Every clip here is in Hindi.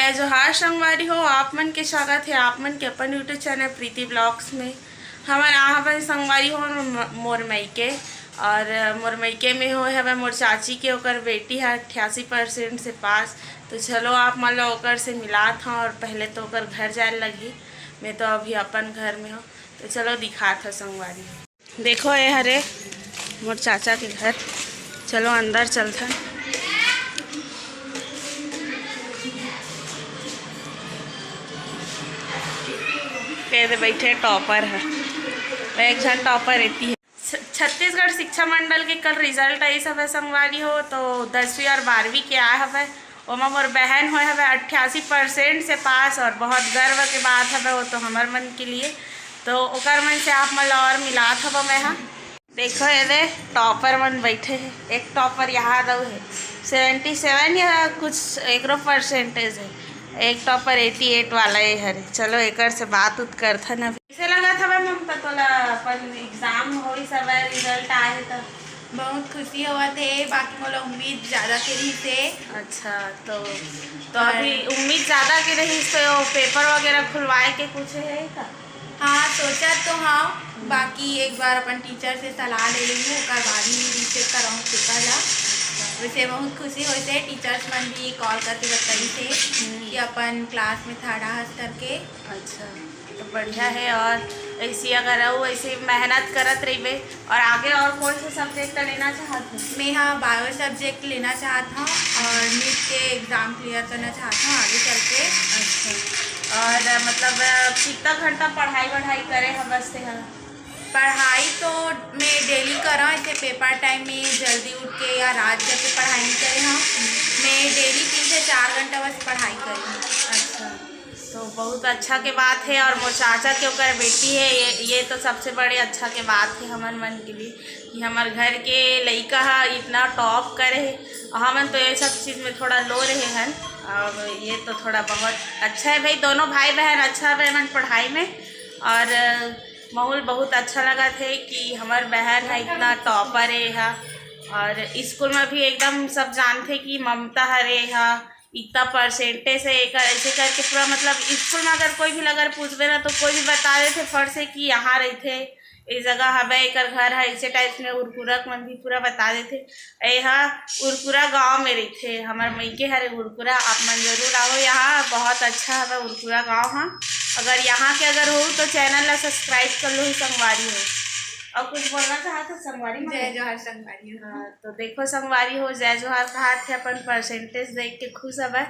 जय जोहार संगवारी हो। आप मन के स्वागत है आप मन के अपन यूट्यूब चैनल प्रीति ब्लॉग्स में। हमारे यहाँ पर संगवारी हो मोर मईके और मोर मईके में हो है मोर चाची के ओकर बेटी है 88% से पास। तो चलो आप मन लो ओकर से मिला था और पहले तो ओकर घर जाए लगी। मैं तो अभी अपन घर में हो तो चलो दिखा था संगवारी। देखो ये हरे मोर चाचा के घर, चलो अंदर चलते। बैठे टॉपर है, एक जन टॉपर रहती है। छत्तीसगढ़ शिक्षा मंडल के कल रिजल्ट आई सब संगवारी हो तो 10वीं और 12वीं के आए हवे। ओमा मोर बहन हो हवे 88% से पास और बहुत गर्व के बात हवे वो तो हमार मन के लिए। तो ओकर मन से आप मन और मिलात हवा मैं हाँ। देखो ये टॉपर मन बैठे है, एक टॉपर यहाँ दो है 77 या कुछ एक परसेंटेज है, एक टॉपर 88 वाला है हरे। चलो एक से बात उत करता ना। कैसे लगा था भाई ममता तोला अपन एग्जाम हो सब रिजल्ट आए तो बहुत खुशी हुआ थे, बाकी मोला उम्मीद ज़्यादा के रही थे। अच्छा तो अभी उम्मीद ज़्यादा के रही तो पेपर वगैरह खुलवाए के कुछ है का? हाँ सोचा तो हाँ, बाकी एक बार अपन टीचर से सलाह ले लेंगे और बाद ही रीचेक कराऊँ पेपर ला। वैसे बहुत खुशी होते है, टीचर्स मन भी कॉल करके बताई थे कि अपन क्लास में था डांस करके। अच्छा तो बढ़िया है। और ऐसी अगर ऐसे मेहनत करत रही और आगे और कौन से सब्जेक्ट लेना चाहते? मैं हाँ बायो सब्जेक्ट लेना चाहता हूँ और नीट के एग्ज़ाम क्लियर करना चाहता हूँ आगे चल के। अच्छा और मतलब कितना घंटा पढ़ाई करे हम बसते हैं? पढ़ाई तो मैं डेली करा, ऐसे पेपर टाइम में जल्दी उठ के या रात जब के पढ़ाई नहीं करे हाँ। मैं डेली 3 से 4 घंटा बस पढ़ाई करी। अच्छा तो बहुत अच्छा के बात है। और मोर चाचा के ओकर बेटी है ये तो सबसे बड़े अच्छा के बात है हमारे मन के लिए कि हमारे घर के लड़का है इतना टॉप करे है। हमन तो ये सब चीज़ में थोड़ा लो रहे हैं और ये तो थोड़ा बहुत अच्छा है भाई। दोनों भाई बहन अच्छा है मन पढ़ाई में और माहौल बहुत अच्छा लगा थे कि हमार बहन है इतना टॉपर है। और स्कूल में भी एकदम सब जानते कि ममता हरे है इतना परसेंटेज है एक ऐसे करके पूरा मतलब स्कूल में अगर कोई भी अगर पूछबे ना तो कोई भी बता देते फट से कि यहाँ रहते इस जगह हवे एक घर है ऐसे टाइप में। उरपुरा मन भी पूरा बता देते यहाँ उरपुरा गांव में रहते हमारे मईके हरे उरपुरा। आप मन जरूर आओ यहाँ, बहुत अच्छा है उरपुरा गांव। हाँ अगर यहाँ के अगर हो तो चैनल ला सब्सक्राइब कर लो ही संगवारी हो। और कुछ बोलना चाहते संगवारी? जय जोहार संगवारी हो। हाँ तो देखो संगवारी हो जय जोहार कहा थे अपन परसेंटेज देख के खुश है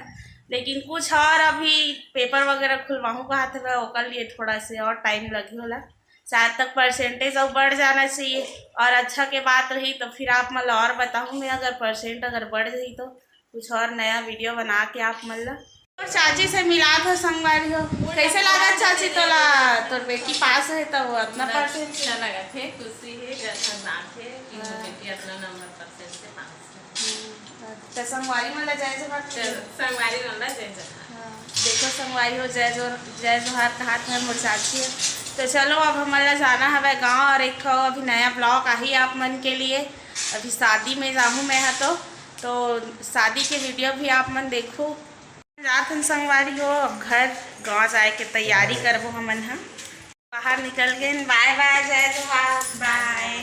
लेकिन कुछ और अभी पेपर वगैरह खुलवाऊँ कहा थे ओकर लिए थोड़ा से और टाइम लगी होला। शायद तक परसेंटेज और बढ़ जाना चाहिए और अच्छा के बात रही तो फिर आप मतलब और बताऊँ मैं अगर परसेंट अगर बढ़ गई तो कुछ और नया वीडियो बना के आप मतलब। और चाची से मिला था संगवारी हो, कैसे लगा चाची तोला तोर बेटी पास है तो अपना परसेंट अच्छा लगा थे, खुशी है जैसा बात है कि बेटी अपना नंबर परसेंट से पास तो संगवारी मतलब जय जोहार संगवारी वाला जय जोहार। देखो संगवारी हो जय जोहार कहा था मोर चाची है। तो चलो अब हमारा जाना है गांव और एक अभी नया ब्लॉग आई आप मन के लिए। अभी शादी में जाऊँ मैं तो शादी के वीडियो भी आप मन देखो। रात हम संगवारी हो अब घर गाँव जाए के तैयारी करबो हमन। हाँ बाहर निकल गए। बाय बाय जय जोहार बाय।